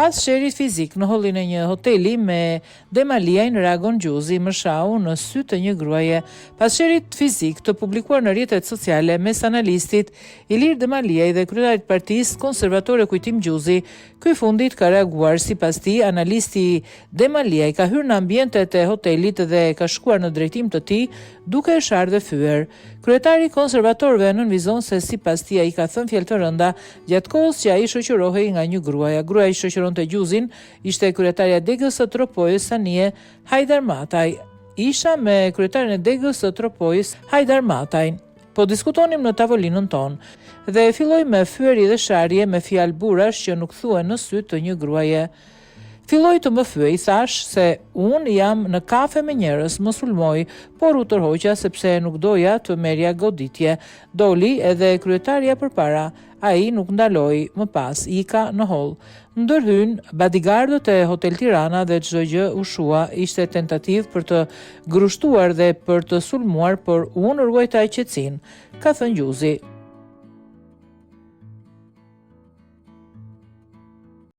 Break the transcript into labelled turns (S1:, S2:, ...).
S1: Pas sherit fizik në hollin e një hoteli me Demaliajn, reagon Gjuzi më shau në sy të një gruaje. Pas sherit fizik të publikuar në rrjetet sociale mes analistit Ilir Demaliaj dhe kryetarit Partisë Konservatore Kujtim Gjuzi, ky fundit ka reaguar. Sipas tij, analisti Demaliaj ka hyrë në ambientet e hotelit dhe ka shkuar në drejtim të tij duke e sharë dhe fyer. Kryetari i konservatorëve nënvizon se sipas tij ai ka thënë fjalë të rënda gjatë kohës që ai shoqërohej nga një gruaja. Gruaja i shoqëronte Gjuzin ishte kryetaria degës së Tropojës Sanie Hajdar Mataj. Isha me kryetarin e degës së Tropojës Hajdar Mataj. Po diskutonim në tavolinën tonë dhe filloi me fyerje dhe sharje me fjalë burash që nuk thuhen në sy të një gruaje. Filloi të më fyej, thash se unë jam në kafe me njerëz, më sulmoj, por u tërhoqa sepse nuk doja të merja goditje. Doli edhe kryetaria përpara, ai nuk ndaloi, më pas ika në hol. Ndërhyn bodyguardët e Hotel Tirana dhe çdo gjë u shua. Ishte tentativë për të grushtuar dhe për të sulmuar, por unë ruajta qetësinë, ka thënë Gjuzi.